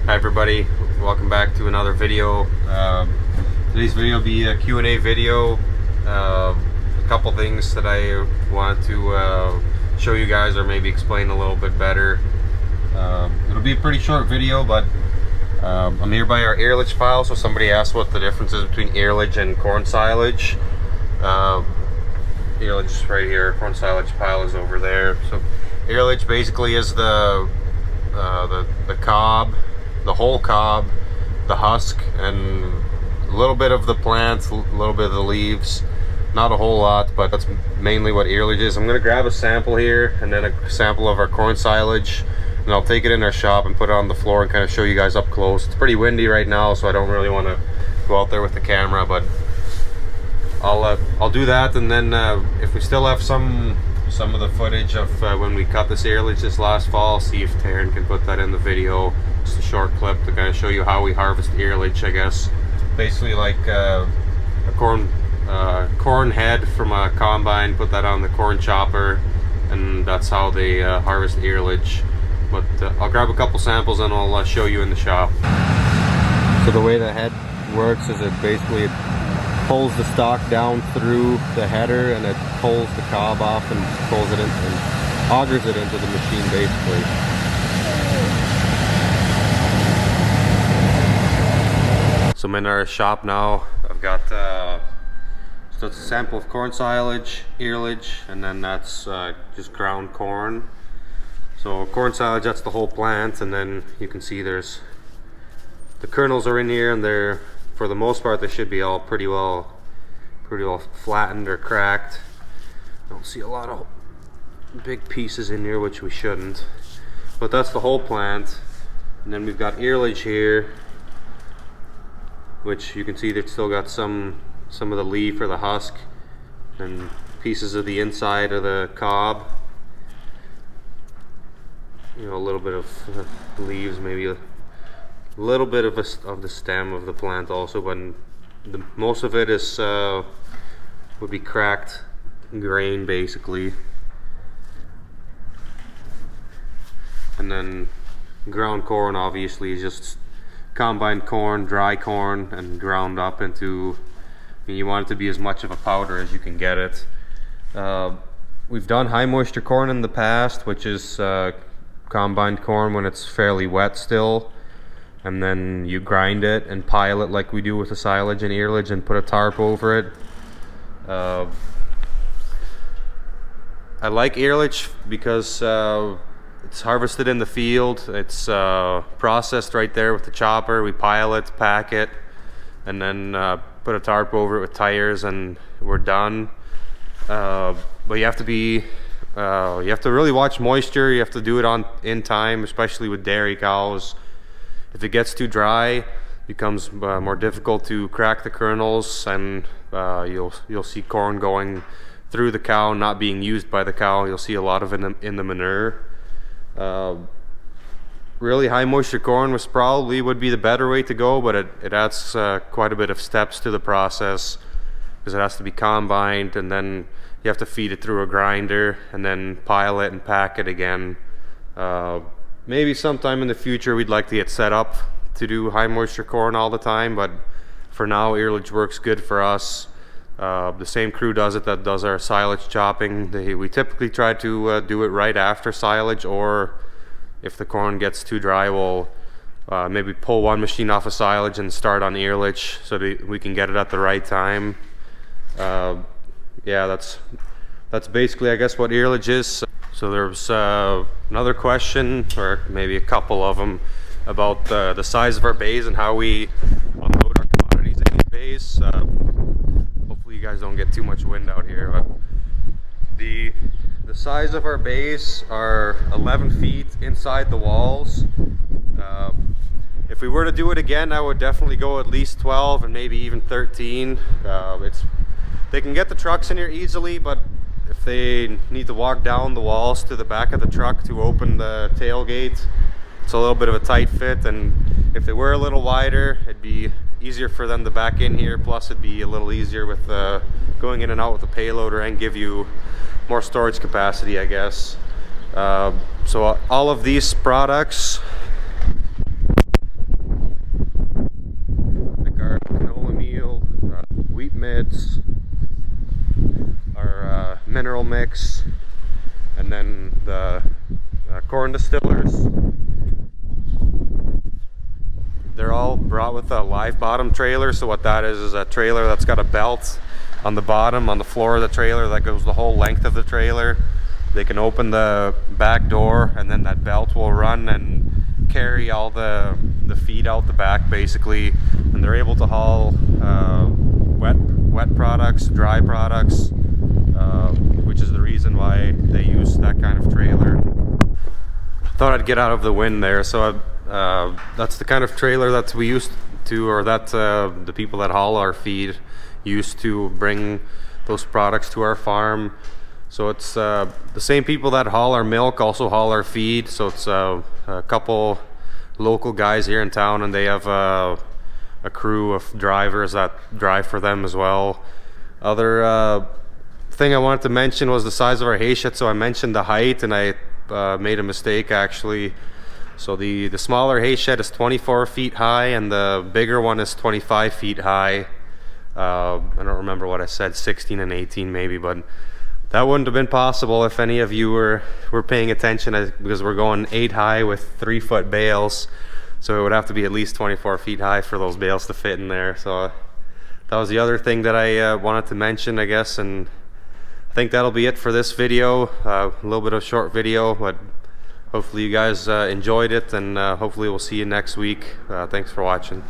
Hi everybody, welcome back to another video. Today's video will be a Q&A video. A couple things that I wanted to show you guys or maybe explain a little bit better. It'll be a pretty short video, but I'm here by our airlage pile. So somebody asked what the difference is between airlage and corn silage. Airlage is right here, corn silage pile is over there. So airlage basically is the cob, the whole cob, the husk, and a little bit of the plants, a little bit of the leaves. Not a whole lot, but that's mainly what airlage is. I'm going to grab a sample here and then a sample of our corn silage, and I'll take it in our shop and put it on the floor and kind of show you guys up close. It's pretty windy right now, so I don't really want to go out there with the camera, but I'll do that. And then if we still have some of the footage of when we cut this airlage this last fall, I'll see if Taryn can put that in the video. Just a short clip to kind of show you how we harvest airlage, I guess. Basically like a corn head from a combine, put that on the corn chopper, and that's how they harvest airlage. But I'll grab a couple samples and I'll show you in the shop. So the way the head works is it basically pulls the stalk down through the header, and it pulls the cob off and pulls it in and augers it into the machine basically. So I'm in our shop now. I've got so it's a sample of corn silage, airlage, and then that's just ground corn. So corn silage, that's the whole plant, and then you can see there's the kernels are in here, and they're, for the most part, they should be all pretty well flattened or cracked. I don't see a lot of big pieces in here, which we shouldn't. But that's the whole plant. And then we've got airlage here, which you can see they've still got some of the leaf or the husk and pieces of the inside of the cob. You know, a little bit of leaves, maybe a little bit of the stem of the plant also, but most of it is would be cracked grain basically. And then ground corn obviously is just combined corn, dry corn, and ground up into, I mean, you want it to be as much of a powder as you can get it. We've done high moisture corn in the past, which is combined corn when it's fairly wet still, and then you grind it and pile it like we do with the silage and airlage and put a tarp over it. I like airlage because it's harvested in the field. It's processed right there with the chopper. We pile it, pack it, and then put a tarp over it with tires, and we're done. But you have to really watch moisture. You have to do it in time, especially with dairy cows. If it gets too dry, it becomes more difficult to crack the kernels, and you'll see corn going through the cow, not being used by the cow. You'll see a lot of it in the manure. Really high moisture corn would be the better way to go, but it adds quite a bit of steps to the process, because it has to be combined, and then you have to feed it through a grinder and then pile it and pack it again. Maybe sometime in the future we'd like to get set up to do high moisture corn all the time, but for now airlage works good for us. The same crew does it that does our silage chopping. We typically try to do it right after silage, or if the corn gets too dry, we'll maybe pull one machine off of silage and start on airlage so that we can get it at the right time. Yeah, that's basically, I guess, what airlage is. So there's another question, or maybe a couple of them, about the size of our bays and how we unload our commodities in these bays. Hopefully you guys don't get too much wind out here, but the size of our bays are 11 feet inside the walls. If we were to do it again, I would definitely go at least 12 and maybe even 13. They can get the trucks in here easily, but if they need to walk down the walls to the back of the truck to open the tailgate, it's a little bit of a tight fit, and if they were a little wider, it'd be easier for them to back in here. Plus it'd be a little easier with going in and out with the payloader, and give you more storage capacity, I guess. So all of these products mix, and then the corn distillers. They're all brought with a live bottom trailer. So what that is a trailer that's got a belt on the bottom, on the floor of the trailer, that goes the whole length of the trailer. They can open the back door, and then that belt will run and carry all the feed out the back basically, and they're able to haul wet products, dry products, which is the reason why they use that kind of trailer. Thought I'd get out of the wind there. So that's the kind of trailer that we used to, or that the people that haul our feed used to bring those products to our farm. So it's the same people that haul our milk also haul our feed. So it's a couple local guys here in town, and they have a crew of drivers that drive for them as well. Other thing I wanted to mention was the size of our hay shed. So I mentioned the height, and I made a mistake actually. So the smaller hay shed is 24 feet high, and the bigger one is 25 feet high. I don't remember what I said, 16 and 18 maybe, but that wouldn't have been possible if any of you were paying attention, because we're going 8 high with 3-foot bales. So it would have to be at least 24 feet high for those bales to fit in there. So that was the other thing that I wanted to mention, I guess. And I think that'll be it for this video. A little bit of a short video, but hopefully you guys enjoyed it, and hopefully we'll see you next week. Thanks for watching.